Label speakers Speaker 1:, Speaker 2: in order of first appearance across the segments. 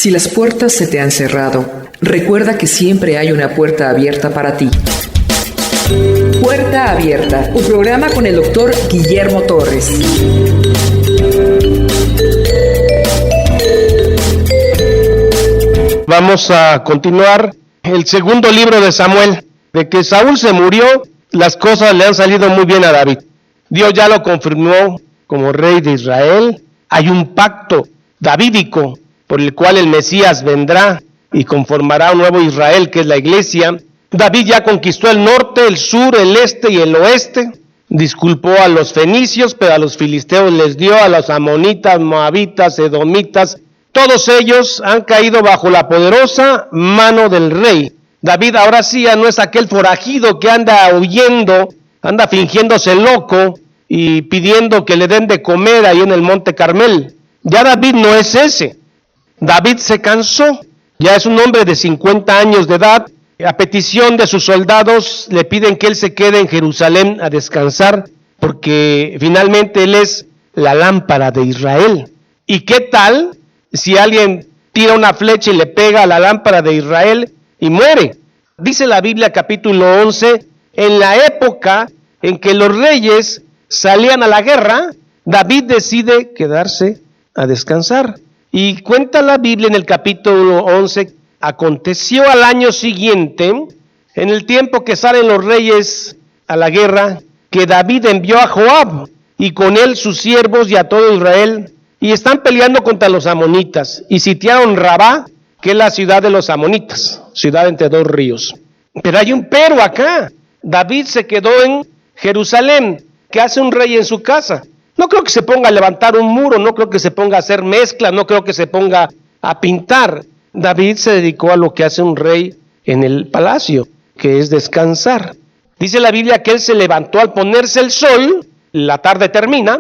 Speaker 1: Si las puertas se te han cerrado, recuerda que siempre hay una puerta abierta para ti. Puerta Abierta, un programa con el doctor Guillermo Torres.
Speaker 2: Vamos a continuar el segundo libro de Samuel. De que Saúl se murió, las cosas le han salido muy bien a David. Dios ya lo confirmó como rey de Israel. Hay un pacto davídico por el cual el Mesías vendrá y conformará un nuevo Israel, que es la iglesia. David ya conquistó el norte, el sur, el este y el oeste. Disculpó a los fenicios, pero a los filisteos les dio, a los amonitas, moabitas, edomitas. Todos ellos han caído bajo la poderosa mano del rey. David ahora sí ya no es aquel forajido que anda huyendo, anda fingiéndose loco y pidiendo que le den de comer ahí en el Monte Carmel. Ya David no es ese. David se cansó, ya es un hombre de 50 años de edad. A petición de sus soldados le piden que él se quede en Jerusalén a descansar, porque finalmente él es la lámpara de Israel. ¿Y qué tal si alguien tira una flecha y le pega a la lámpara de Israel y muere? Dice la Biblia, capítulo 11, en la época en que los reyes salían a la guerra, David decide quedarse a descansar. Y cuenta la Biblia en el capítulo 11, aconteció al año siguiente, en el tiempo que salen los reyes a la guerra, que David envió a Joab y con él sus siervos y a todo Israel, y están peleando contra los amonitas, y sitiaron Rabá, que es la ciudad de los amonitas, ciudad entre dos ríos. Pero hay un pero acá. David se quedó en Jerusalén. ¿Qué hace un rey en su casa? No creo que se ponga a levantar un muro, no creo que se ponga a hacer mezclas, no creo que se ponga a pintar. David se dedicó a lo que hace un rey en el palacio, que es descansar. Dice la Biblia que él se levantó al ponerse el sol, la tarde termina,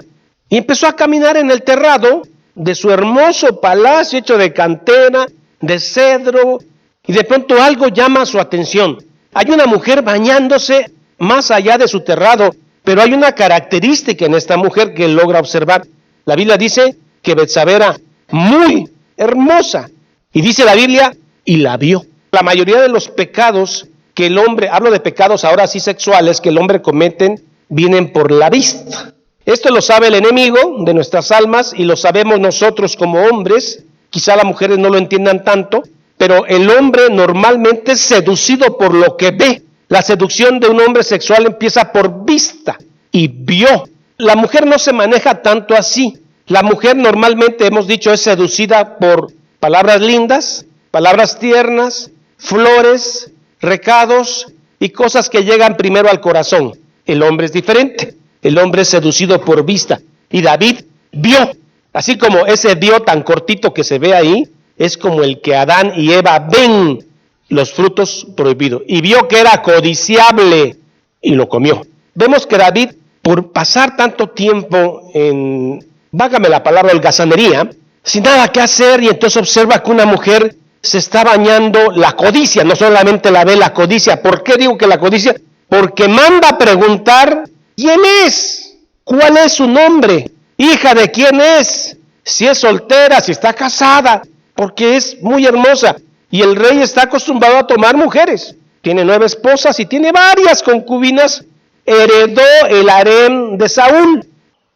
Speaker 2: y empezó a caminar en el terrado de su hermoso palacio hecho de cantera, de cedro, y de pronto algo llama su atención. Hay una mujer bañándose más allá de su terrado, pero hay una característica en esta mujer que él logra observar. La Biblia dice que Betsabé era muy hermosa, y dice la Biblia, y la vio. La mayoría de los pecados que el hombre, hablo de pecados ahora sí sexuales, que el hombre cometen, vienen por la vista. Esto lo sabe el enemigo de nuestras almas y lo sabemos nosotros como hombres. Quizá las mujeres no lo entiendan tanto, pero el hombre normalmente es seducido por lo que ve. La seducción de un hombre sexual empieza por vista y vio. La mujer no se maneja tanto así. La mujer normalmente, hemos dicho, es seducida por palabras lindas, palabras tiernas, flores, recados y cosas que llegan primero al corazón. El hombre es diferente. El hombre es seducido por vista. Y David vio. Así como ese vio tan cortito que se ve ahí, es como el que Adán y Eva ven los frutos prohibidos. Y vio que era codiciable y lo comió. Vemos que David, por pasar tanto tiempo en, vágame la palabra, holgazanería, sin nada que hacer, y entonces observa que una mujer se está bañando, la codicia, no solamente la ve, la codicia. ¿Por qué digo que la codicia? Porque manda a preguntar, ¿quién es? ¿Cuál es su nombre? ¿Hija de quién es? Si es soltera, si está casada, porque es muy hermosa. Y el rey está acostumbrado a tomar mujeres. Tiene 9 esposas y tiene varias concubinas. Heredó el harén de Saúl.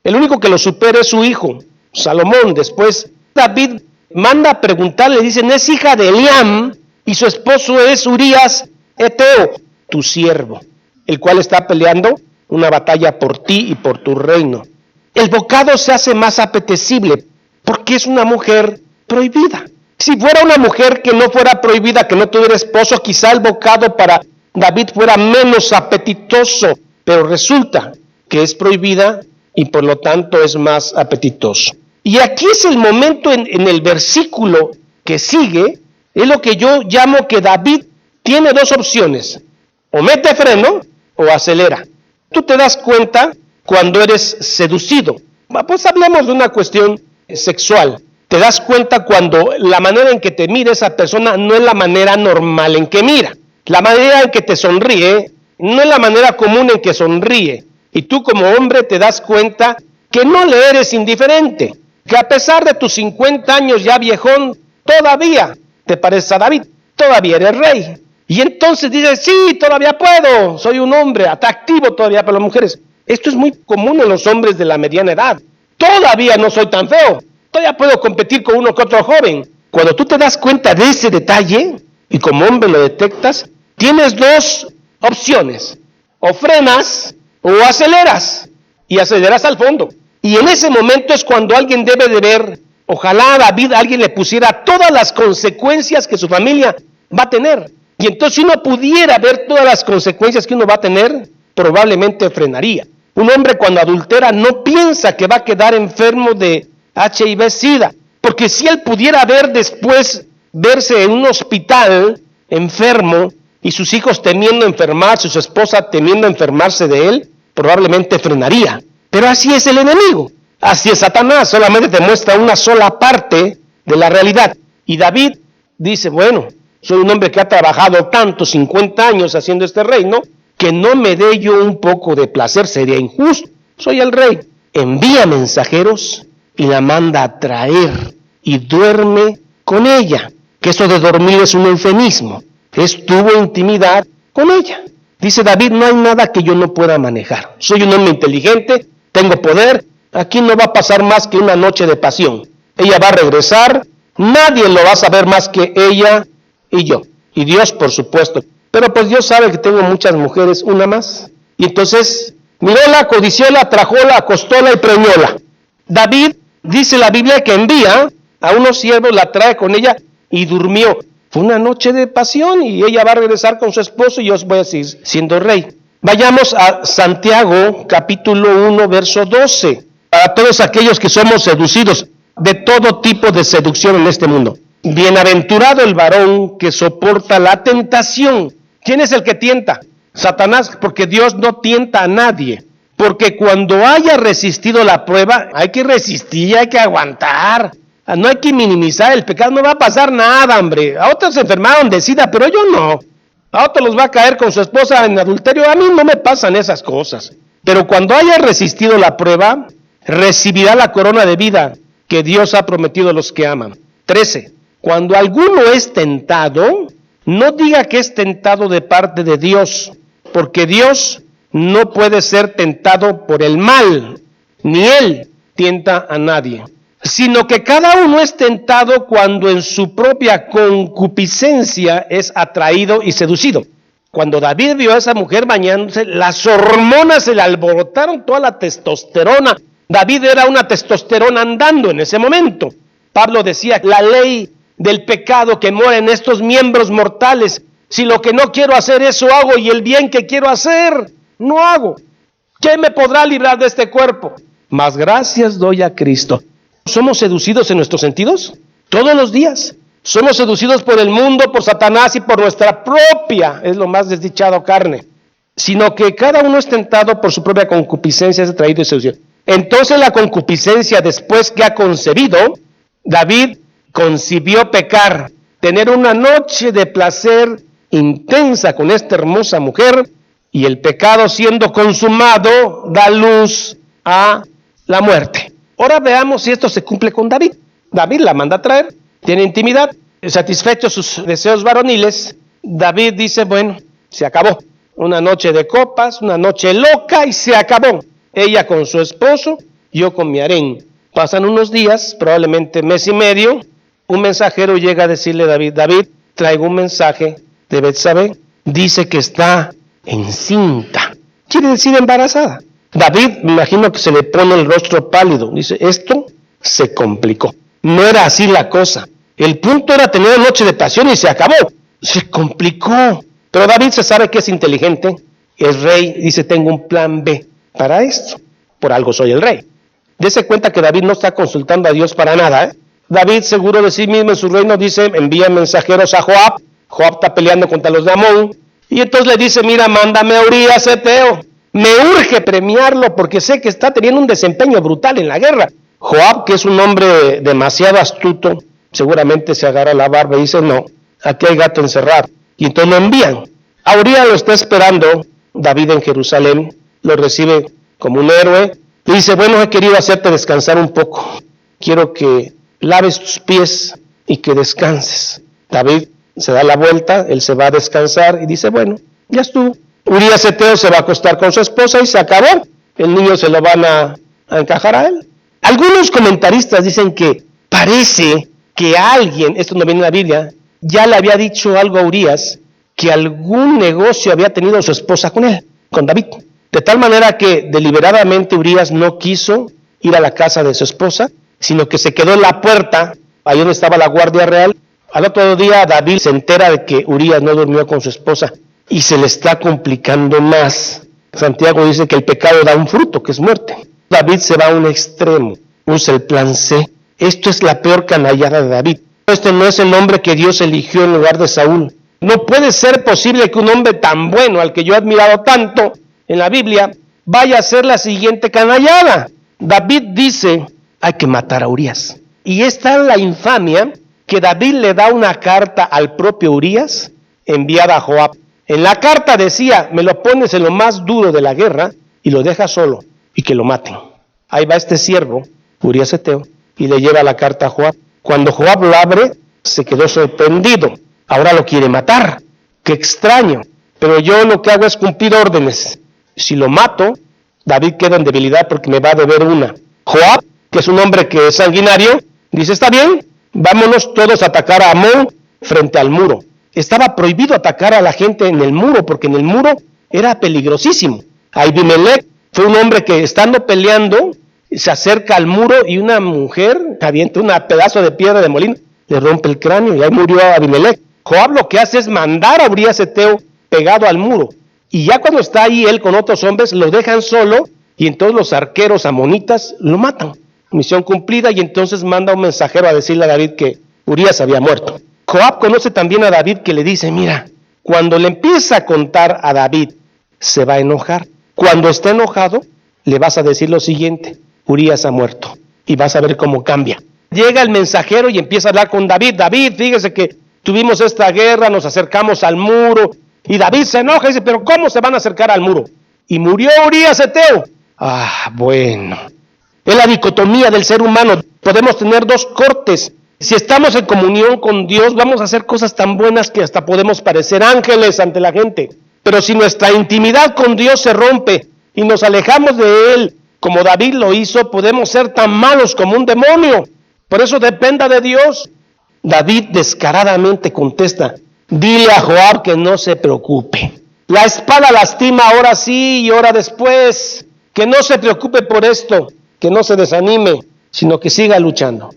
Speaker 2: El único que lo supera es su hijo, Salomón. Después David manda a preguntar, le dicen, es hija de Eliam y su esposo es Urías Eteo, tu siervo, el cual está peleando una batalla por ti y por tu reino. El bocado se hace más apetecible porque es una mujer prohibida. Si fuera una mujer que no fuera prohibida, que no tuviera esposo, quizá el bocado para David fuera menos apetitoso, pero resulta que es prohibida y por lo tanto es más apetitoso. Y aquí es el momento en el versículo que sigue, es lo que yo llamo que David tiene 2 opciones, o mete freno o acelera. Tú te das cuenta cuando eres seducido. Pues hablemos de una cuestión sexual. Te das cuenta cuando la manera en que te mira esa persona no es la manera normal en que mira. La manera en que te sonríe no es la manera común en que sonríe. Y tú como hombre te das cuenta que no le eres indiferente. Que a pesar de tus 50 años ya viejón, todavía te pareces a David, todavía eres rey. Y entonces dices, sí, todavía puedo, soy un hombre atractivo todavía para las mujeres. Esto es muy común en los hombres de la mediana edad. Todavía no soy tan feo, todavía puedo competir con uno que otro joven. Cuando tú te das cuenta de ese detalle, y como hombre lo detectas, tienes dos opciones: o frenas o aceleras, y aceleras al fondo. Y en ese momento es cuando alguien debe de ver, ojalá a David alguien le pusiera todas las consecuencias que su familia va a tener. Y entonces si uno pudiera ver todas las consecuencias que uno va a tener, probablemente frenaría. Un hombre cuando adultera no piensa que va a quedar enfermo de HIV/SIDA, porque si él pudiera ver después, verse en un hospital enfermo y sus hijos temiendo enfermarse, su esposa temiendo enfermarse de él, probablemente frenaría. Pero así es el enemigo, así es Satanás, solamente te muestra una sola parte de la realidad. Y David dice, bueno, soy un hombre que ha trabajado tanto, 50 años haciendo este reino, que no me dé yo un poco de placer, sería injusto. Soy el rey. Envía mensajeros y la manda a traer y duerme con ella. Que eso de dormir es un eufemismo. Tuvo intimidad con ella. Dice David, no hay nada que yo no pueda manejar. Soy un hombre inteligente, tengo poder. Aquí no va a pasar más que una noche de pasión. Ella va a regresar, nadie lo va a saber más que ella y yo. Y Dios, por supuesto. Pero pues Dios sabe que tengo muchas mujeres, una más. Y entonces miróla, codicióla, trajóla, acostóla y preñóla. David, dice la Biblia, que envía a unos siervos, la trae con ella y durmió. Fue una noche de pasión y ella va a regresar con su esposo y yo voy a seguir siendo rey. Vayamos a Santiago, capítulo 1, verso 12. Para todos aquellos que somos seducidos de todo tipo de seducción en este mundo. Bienaventurado el varón que soporta la tentación. ¿Quién es el que tienta? Satanás, porque Dios no tienta a nadie. Porque cuando haya resistido la prueba, hay que resistir, hay que aguantar. No hay que minimizar el pecado, no va a pasar nada, hombre. A otros se enfermaron de SIDA, pero yo no. A otros los va a caer con su esposa en adulterio. A mí no me pasan esas cosas. Pero cuando haya resistido la prueba, recibirá la corona de vida que Dios ha prometido a los que aman. 13. Cuando alguno es tentado, no diga que es tentado de parte de Dios, porque Dios no puede ser tentado por el mal, ni Él tienta a nadie, sino que cada uno es tentado cuando en su propia concupiscencia es atraído y seducido. Cuando David vio a esa mujer bañándose, las hormonas se le alborotaron, toda la testosterona. David era una testosterona andando en ese momento. Pablo decía, la ley del pecado que mora en estos miembros mortales, si lo que no quiero hacer eso hago y el bien que quiero hacer no hago, ¿qué me podrá librar de este cuerpo? Más gracias doy a Cristo. ¿Somos seducidos en nuestros sentidos? Todos los días. Somos seducidos por el mundo, por Satanás y por nuestra propia, es lo más desdichado, carne. Sino que cada uno es tentado por su propia concupiscencia, es atraído y seducido. Entonces la concupiscencia, después que ha concebido, David concibió pecar, tener una noche de placer intensa con esta hermosa mujer, y el pecado siendo consumado da luz a la muerte. Ahora veamos si esto se cumple con David. David la manda a traer, tiene intimidad, satisfechos sus deseos varoniles. David dice, bueno, se acabó. Una noche de copas, una noche loca y se acabó. Ella con su esposo, yo con mi harén. Pasan unos días, probablemente mes y medio, un mensajero llega a decirle a David, David, traigo un mensaje de Betsabé, dice que está encinta, quiere decir embarazada. David, me imagino que se le pone el rostro pálido, dice, esto se complicó, no era así la cosa, el punto era tener una noche de pasión y se acabó, se complicó, pero David se sabe que es inteligente, es rey, dice, tengo un plan B para esto, por algo soy el rey. Dese cuenta que David no está consultando a Dios para nada, David, seguro de sí mismo en su reino, dice, envía mensajeros a Joab. Joab está peleando contra los de Amón. Y entonces le dice, mira, mándame a Urías Eteo. Me urge premiarlo porque sé que está teniendo un desempeño brutal en la guerra. Joab, que es un hombre demasiado astuto, seguramente se agarra la barba y dice, no, aquí hay gato encerrado. Y entonces lo envían. A Urías lo está esperando David en Jerusalén. Lo recibe como un héroe. Le dice, bueno, he querido hacerte descansar un poco. Quiero que laves tus pies y que descanses. David se da la vuelta, él se va a descansar y dice, bueno, ya estuvo. Urías Heteo se va a acostar con su esposa y se acabó. El niño se lo van a encajar a él. Algunos comentaristas dicen que parece que alguien, esto no viene en la Biblia, ya le había dicho algo a Urías, que algún negocio había tenido su esposa con él, con David. De tal manera que deliberadamente Urías no quiso ir a la casa de su esposa, sino que se quedó en la puerta, ahí donde estaba la guardia real. Al otro día David se entera de que Urías no durmió con su esposa y se le está complicando más. Santiago dice que el pecado da un fruto, que es muerte. David se va a un extremo, usa el plan C. Esto es la peor canallada de David. Este no es el hombre que Dios eligió en lugar de Saúl. No puede ser posible que un hombre tan bueno, al que yo he admirado tanto en la Biblia, vaya a ser la siguiente canallada. David dice, hay que matar a Urías. Y esta es la infamia que David le da una carta al propio Urías, enviada a Joab. En la carta decía, me lo pones en lo más duro de la guerra y lo dejas solo y que lo maten. Ahí va este siervo, Urías Heteo, y le lleva la carta a Joab. Cuando Joab lo abre, se quedó sorprendido. Ahora lo quiere matar. Qué extraño. Pero yo lo que hago es cumplir órdenes. Si lo mato, David queda en debilidad porque me va a deber una. Joab, que es un hombre que es sanguinario, dice, está bien, vámonos todos a atacar a Amón frente al muro. Estaba prohibido atacar a la gente en el muro, porque en el muro era peligrosísimo. Abimelech fue un hombre que estando peleando, se acerca al muro y una mujer avienta un pedazo de piedra de molino, le rompe el cráneo y ahí murió Abimelech. Joab lo que hace es mandar a Urías Heteo pegado al muro. Y ya cuando está ahí él con otros hombres, lo dejan solo y entonces los arqueros amonitas lo matan. Misión cumplida, y entonces manda un mensajero a decirle a David que Urías había muerto. Joab conoce también a David, que le dice, mira, cuando le empieza a contar a David, se va a enojar. Cuando esté enojado, le vas a decir lo siguiente, Urías ha muerto, y vas a ver cómo cambia. Llega el mensajero y empieza a hablar con David. David, fíjese que tuvimos esta guerra, nos acercamos al muro, y David se enoja y dice, pero ¿cómo se van a acercar al muro? Y murió Urías Heteo. Bueno. Es la dicotomía del ser humano. Podemos tener dos cortes. Si estamos en comunión con Dios, vamos a hacer cosas tan buenas que hasta podemos parecer ángeles ante la gente. Pero si nuestra intimidad con Dios se rompe y nos alejamos de Él, como David lo hizo, podemos ser tan malos como un demonio. Por eso dependa de Dios. David descaradamente contesta, dile a Joab que no se preocupe. La espada lastima ahora sí y ahora después. Que no se preocupe por esto, que no se desanime, sino que siga luchando.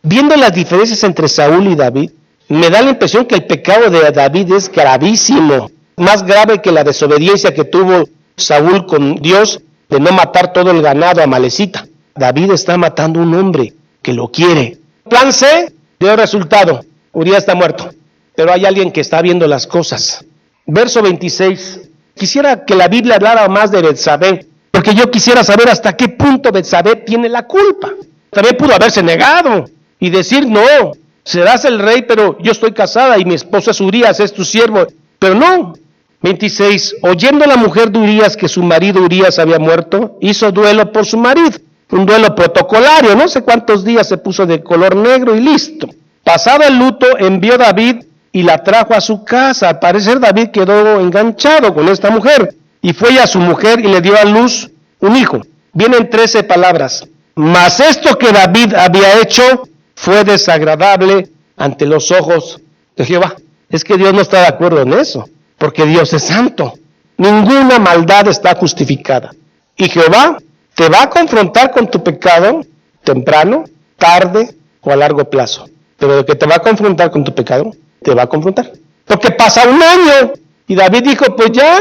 Speaker 2: Viendo las diferencias entre Saúl y David, me da la impresión que el pecado de David es gravísimo, más grave que la desobediencia que tuvo Saúl con Dios de no matar todo el ganado amalecita. David está matando a un hombre que lo quiere. Plan C dio resultado, Urías está muerto, pero hay alguien que está viendo las cosas. Verso 26, quisiera que la Biblia hablara más de Betsabé, porque yo quisiera saber hasta qué punto Betsabé tiene la culpa. También pudo haberse negado y decir, no, serás el rey, pero yo estoy casada y mi esposo es Urías, es tu siervo. Pero no. 26, oyendo la mujer de Urías que su marido Urías había muerto, hizo duelo por su marido. Un duelo protocolario, no sé cuántos días se puso de color negro y listo. Pasado el luto, envió David y la trajo a su casa. Al parecer David quedó enganchado con esta mujer. Y fue a su mujer y le dio a luz un hijo. Vienen 13 palabras. Mas esto que David había hecho fue desagradable ante los ojos de Jehová. Es que Dios no está de acuerdo en eso, porque Dios es santo. Ninguna maldad está justificada. Y Jehová te va a confrontar con tu pecado temprano, tarde o a largo plazo. Pero de que te va a confrontar con tu pecado, te va a confrontar. Porque pasa un año y David dijo, pues ya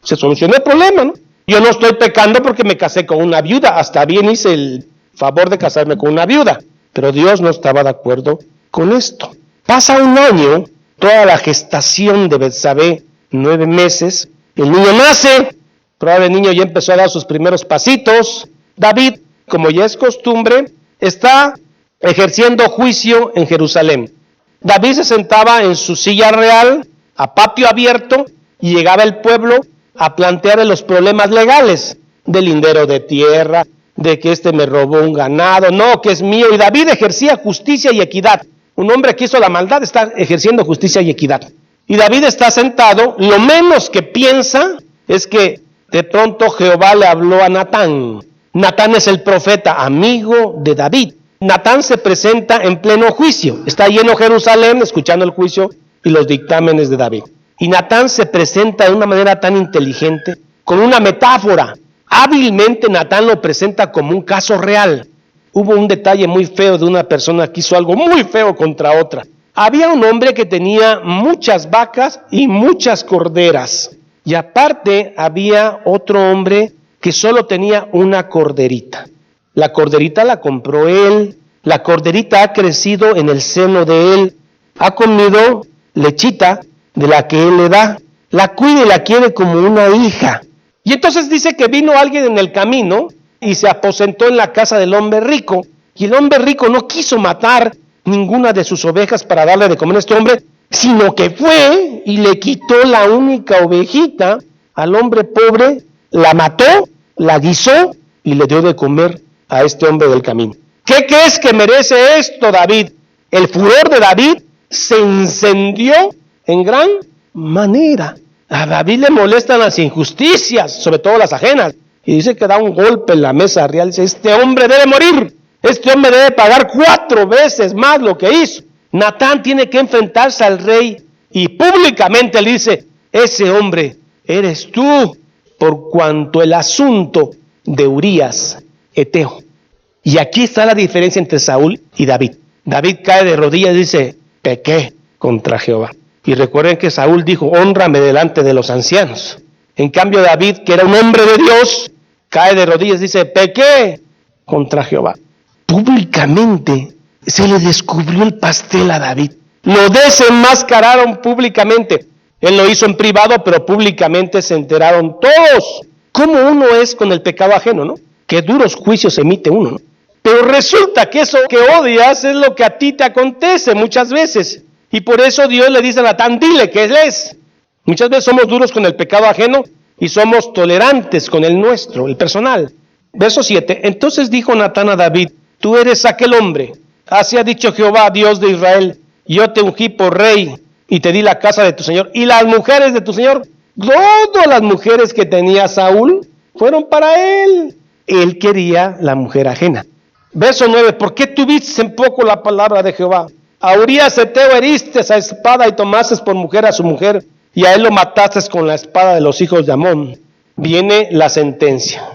Speaker 2: se solucionó el problema, ¿no? Yo no estoy pecando porque me casé con una viuda, hasta bien hice el favor de casarme con una viuda, pero Dios no estaba de acuerdo con esto. Pasa un año, toda la gestación de Betsabé, 9 meses, el niño nace, probablemente el niño ya empezó a dar sus primeros pasitos. David, como ya es costumbre, está ejerciendo juicio en Jerusalén. David se sentaba en su silla real, a patio abierto, y llegaba el pueblo a plantearle los problemas legales, del lindero de tierra, de que me robó un ganado, no, que es mío, y David ejercía justicia y equidad. Un hombre que hizo la maldad está ejerciendo justicia y equidad. Y David está sentado, lo menos que piensa es que de pronto Jehová le habló a Natán. Natán es el profeta, amigo de David. Natán se presenta en pleno juicio. Está lleno Jerusalén escuchando el juicio y los dictámenes de David. Y Natán se presenta de una manera tan inteligente, con una metáfora. Hábilmente Natán lo presenta como un caso real. Hubo un detalle muy feo de una persona que hizo algo muy feo contra otra. Había un hombre que tenía muchas vacas y muchas corderas. Y aparte había otro hombre que solo tenía una corderita. La corderita la compró él. La corderita ha crecido en el seno de él. Ha comido lechita de la que él le da. La cuida y la quiere como una hija. Y entonces dice que vino alguien en el camino y se aposentó en la casa del hombre rico. Y el hombre rico no quiso matar ninguna de sus ovejas para darle de comer a este hombre, sino que fue y le quitó la única ovejita al hombre pobre, la mató, la guisó y le dio de comer a este hombre del camino. ¿Qué crees que merece esto, David? El furor de David se encendió en gran manera. A David le molestan las injusticias, sobre todo las ajenas. Y dice que da un golpe en la mesa real. Dice, este hombre debe morir. Este hombre debe pagar 4 veces más lo que hizo. Natán tiene que enfrentarse al rey y públicamente le dice, ese hombre eres tú, por cuanto el asunto de Urías Eteo. Y aquí está la diferencia entre Saúl y David. David cae de rodillas y dice, pequé contra Jehová. Y recuerden que Saúl dijo, hónrame delante de los ancianos. En cambio David, que era un hombre de Dios, cae de rodillas y dice, pequé contra Jehová. Públicamente se le descubrió el pastel a David. Lo desenmascararon públicamente. Él lo hizo en privado, pero públicamente se enteraron todos. ¿Cómo uno es con el pecado ajeno, no? Qué duros juicios emite uno, ¿no? Pero resulta que eso que odias es lo que a ti te acontece muchas veces. Y por eso Dios le dice a Natán, dile que él es. Muchas veces somos duros con el pecado ajeno y somos tolerantes con el nuestro, el personal. Verso 7. Entonces dijo Natán a David, tú eres aquel hombre. Así ha dicho Jehová, Dios de Israel, yo te ungí por rey y te di la casa de tu señor. Y las mujeres de tu señor, todas las mujeres que tenía Saúl, fueron para él. Él quería la mujer ajena. Verso 9. ¿Por qué tuviste en poco la palabra de Jehová? A Urías Eteo heriste esa espada y tomaste por mujer a su mujer, y a él lo mataste con la espada de los hijos de Amón. Viene la sentencia.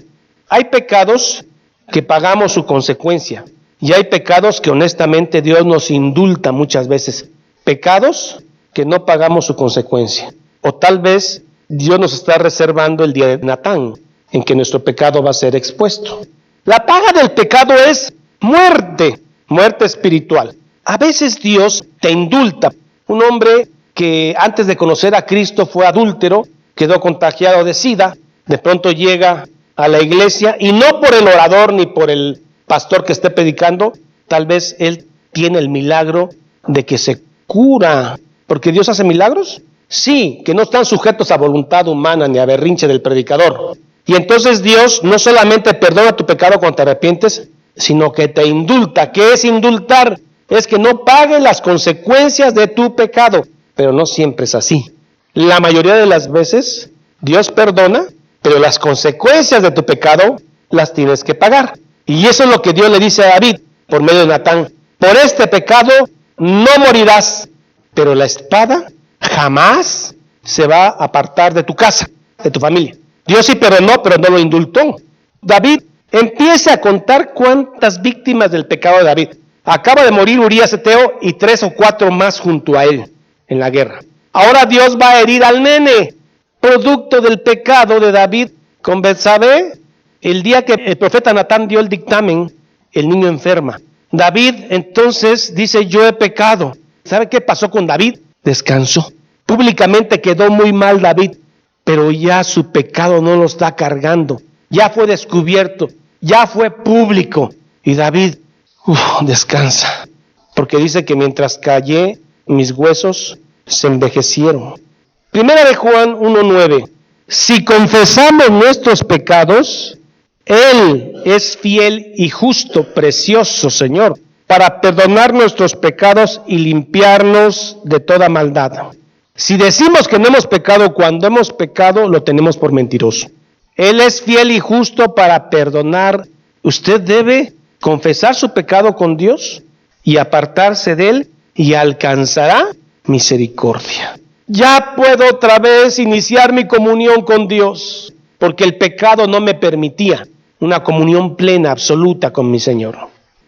Speaker 2: Hay pecados que pagamos su consecuencia, y hay pecados que honestamente Dios nos indulta muchas veces. Pecados que no pagamos su consecuencia. O tal vez Dios nos está reservando el día de Natán, en que nuestro pecado va a ser expuesto. La paga del pecado es muerte, muerte espiritual. A veces Dios te indulta. Un hombre que antes de conocer a Cristo fue adúltero, quedó contagiado de SIDA, de pronto llega a la iglesia y no por el orador ni por el pastor que esté predicando, tal vez él tiene el milagro de que se cura. ¿Porque Dios hace milagros? Sí, que no están sujetos a voluntad humana ni a berrinche del predicador. Y entonces Dios no solamente perdona tu pecado cuando te arrepientes, sino que te indulta. ¿Qué es indultar? Es que no pagues las consecuencias de tu pecado, pero no siempre es así. La mayoría de las veces Dios perdona, pero las consecuencias de tu pecado las tienes que pagar. Y eso es lo que Dios le dice a David por medio de Natán. Por este pecado no morirás, pero la espada jamás se va a apartar de tu casa, de tu familia. Dios sí perdonó, pero no lo indultó. David empieza a contar cuántas víctimas del pecado de David. Acaba de morir Urías Eteo y 3 o 4 más junto a él en la guerra. Ahora Dios va a herir al nene, producto del pecado de David con Betsabé. El día que el profeta Natán dio el dictamen, el niño enferma. David entonces dice, yo he pecado. ¿Sabe qué pasó con David? Descansó. Públicamente quedó muy mal David, pero ya su pecado no lo está cargando. Ya fue descubierto, ya fue público. Y David descansa, porque dice que mientras callé, mis huesos se envejecieron. Primera de Juan 1:9. Si confesamos nuestros pecados, Él es fiel y justo, precioso Señor, para perdonar nuestros pecados y limpiarnos de toda maldad. Si decimos que no hemos pecado, cuando hemos pecado, lo tenemos por mentiroso. Él es fiel y justo para perdonar. Usted debe confesar su pecado con Dios y apartarse de él y alcanzará misericordia. Ya puedo otra vez iniciar mi comunión con Dios, porque el pecado no me permitía una comunión plena, absoluta con mi Señor.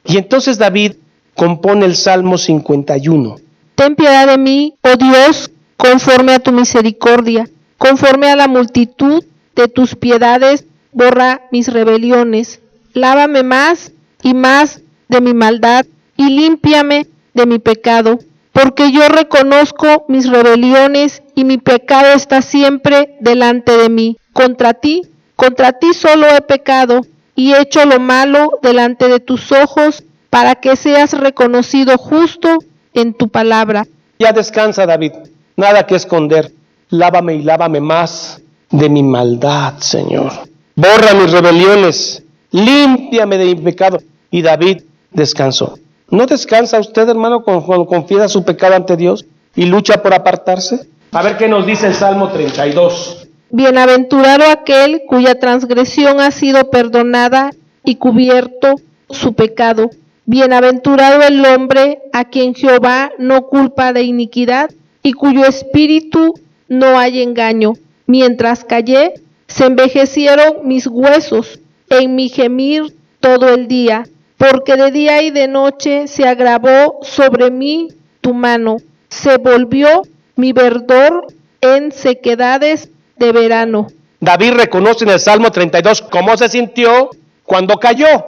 Speaker 2: Y entonces David compone el Salmo 51.
Speaker 3: Ten piedad de mí, oh Dios, conforme a tu misericordia, conforme a la multitud de tus piedades, borra mis rebeliones. Lávame más y más de mi maldad y límpiame de mi pecado, porque yo reconozco mis rebeliones y mi pecado está siempre delante de mí. Contra ti solo he pecado y hecho lo malo delante de tus ojos, para que seas reconocido justo en tu palabra.
Speaker 2: Ya descansa, David, nada que esconder. Lávame y lávame más de mi maldad, Señor. Borra mis rebeliones, límpiame de mi pecado. Y David descansó. ¿No descansa usted, hermano, cuando confiesa su pecado ante Dios y lucha por apartarse? A ver qué nos dice el Salmo 32.
Speaker 3: Bienaventurado aquel cuya transgresión ha sido perdonada y cubierto su pecado. Bienaventurado el hombre a quien Jehová no culpa de iniquidad y cuyo espíritu no hay engaño. Mientras callé, se envejecieron mis huesos en mi gemir todo el día, porque de día y de noche se agravó sobre mí tu mano. Se volvió mi verdor en sequedades de verano.
Speaker 2: David reconoce en el Salmo 32 cómo se sintió cuando cayó.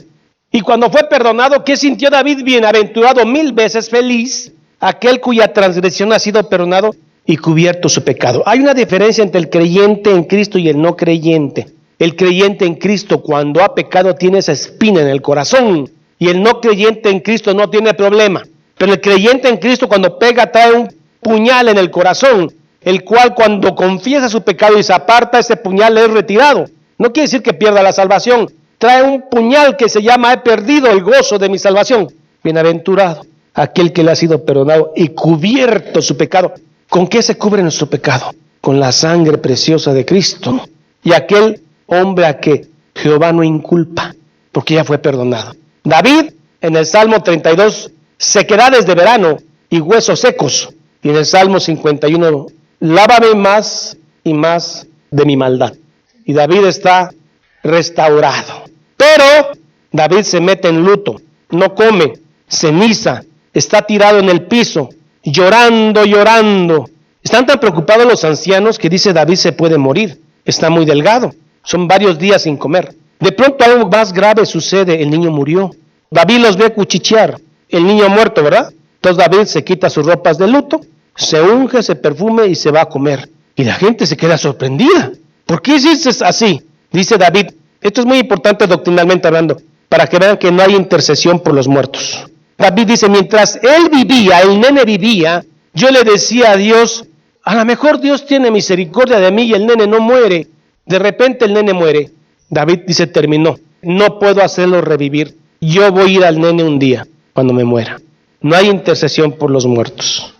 Speaker 2: Y cuando fue perdonado, ¿qué sintió David? Bienaventurado, 1000 veces feliz, aquel cuya transgresión ha sido perdonado y cubierto su pecado. Hay una diferencia entre el creyente en Cristo y el no creyente. El creyente en Cristo, cuando ha pecado, tiene esa espina en el corazón, y el no creyente en Cristo no tiene problema. Pero el creyente en Cristo, cuando pega, trae un puñal en el corazón, el cual, cuando confiesa su pecado y se aparta, ese puñal le es retirado. No quiere decir que pierda la salvación. Trae un puñal que se llama: he perdido el gozo de mi salvación. Bienaventurado aquel que le ha sido perdonado y cubierto su pecado. ¿Con qué se cubre nuestro pecado? Con la sangre preciosa de Cristo. Y aquel hombre a que Jehová no inculpa, porque ya fue perdonado. David, en el Salmo 32, sequedades de verano y huesos secos. Y en el Salmo 51, lávame más y más de mi maldad. Y David está restaurado. Pero David se mete en luto, no come, ceniza, está tirado en el piso, llorando. Están tan preocupados los ancianos que dice David se puede morir. Está muy delgado, son varios días sin comer. De pronto algo más grave sucede, el niño murió. David los ve cuchichear, el niño muerto, ¿verdad? Entonces David se quita sus ropas de luto, se unge, se perfume y se va a comer. Y la gente se queda sorprendida. ¿Por qué dices así? Dice David, esto es muy importante doctrinalmente hablando, para que vean que no hay intercesión por los muertos. David dice, mientras él vivía, el nene vivía, yo le decía a Dios, a lo mejor Dios tiene misericordia de mí y el nene no muere. De repente el nene muere. David dice, terminó, no puedo hacerlo revivir. Yo voy a ir al nene un día, cuando me muera. No hay intercesión por los muertos.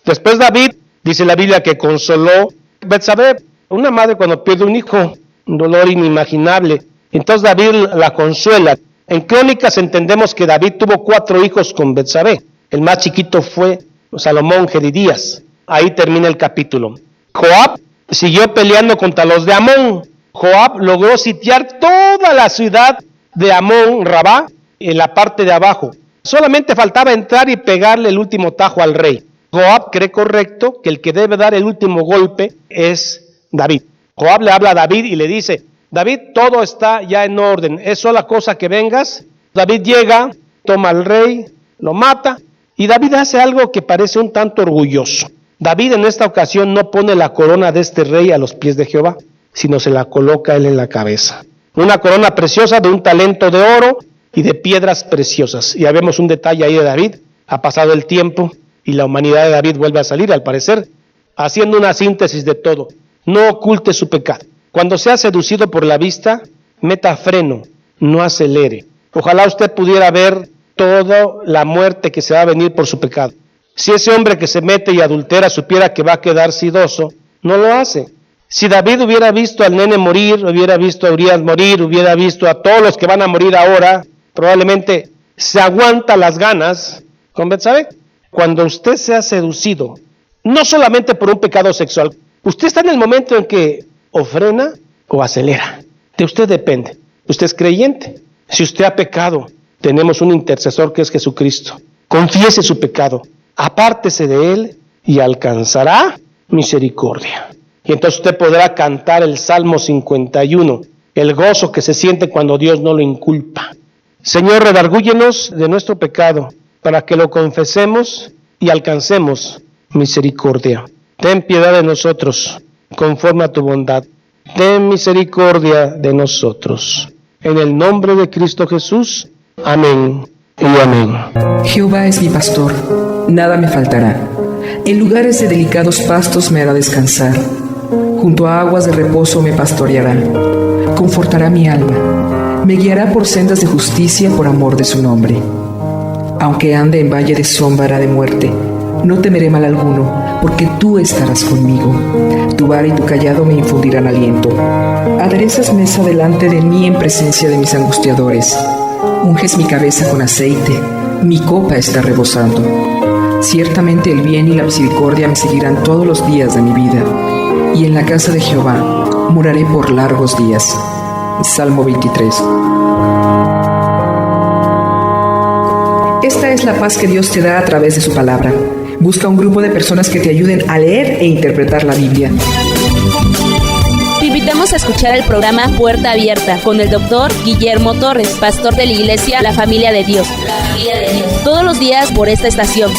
Speaker 2: Después David, dice la Biblia, que consoló Betsabé, una madre cuando pierde un hijo, un dolor inimaginable. Entonces David la consuela. En Crónicas entendemos que David tuvo 4 hijos con Betsabé. El más chiquito fue Salomón, Jedidías. Ahí termina el capítulo. Joab siguió peleando contra los de Amón. Joab logró sitiar toda la ciudad de Amón, Rabá, en la parte de abajo. Solamente faltaba entrar y pegarle el último tajo al rey. Joab cree correcto que el que debe dar el último golpe es David. Joab le habla a David y le dice, David, todo está ya en orden, es sola cosa que vengas. David llega, toma al rey, lo mata, y David hace algo que parece un tanto orgulloso. David en esta ocasión no pone la corona de este rey a los pies de Jehová, sino se la coloca él en la cabeza. Una corona preciosa de un talento de oro y de piedras preciosas. Y ya vemos un detalle ahí de David. Ha pasado el tiempo y la humanidad de David vuelve a salir, al parecer, haciendo una síntesis de todo. No oculte su pecado. Cuando sea seducido por la vista, meta freno, no acelere. Ojalá usted pudiera ver toda la muerte que se va a venir por su pecado. Si ese hombre que se mete y adultera supiera que va a quedar sidoso, no lo hace. Si David hubiera visto al nene morir, hubiera visto a Urías morir, hubiera visto a todos los que van a morir ahora, probablemente se aguanta las ganas. ¿Sabe? Cuando usted sea seducido, no solamente por un pecado sexual, usted está en el momento en que o frena o acelera. De usted depende. Usted es creyente. Si usted ha pecado, tenemos un intercesor que es Jesucristo. Confiese su pecado, apártese de él y alcanzará misericordia. Y entonces usted podrá cantar el Salmo 51, el gozo que se siente cuando Dios no lo inculpa. Señor, redargúyenos de nuestro pecado para que lo confesemos y alcancemos misericordia. Ten piedad de nosotros, conforme a tu bondad. Ten misericordia de nosotros. En el nombre de Cristo Jesús. Amén y amén.
Speaker 1: Jehová es mi pastor, nada me faltará. En lugares de delicados pastos me hará descansar. Junto a aguas de reposo me pastoreará. Confortará mi alma. Me guiará por sendas de justicia por amor de su nombre. Aunque ande en valle de sombra de muerte, no temeré mal alguno, porque tú estarás conmigo. Tu vara y tu cayado me infundirán aliento. Aderezas mesa delante de mí en presencia de mis angustiadores. Unges mi cabeza con aceite, mi copa está rebosando. Ciertamente el bien y la misericordia me seguirán todos los días de mi vida, y en la casa de Jehová moraré por largos días. Salmo 23. Esta es la paz que Dios te da a través de su palabra. Busca un grupo de personas que te ayuden a leer e interpretar la Biblia.
Speaker 4: Te invitamos a escuchar el programa Puerta Abierta con el Dr. Guillermo Torres, pastor de la iglesia La Familia de Dios. Todos los días por esta estación.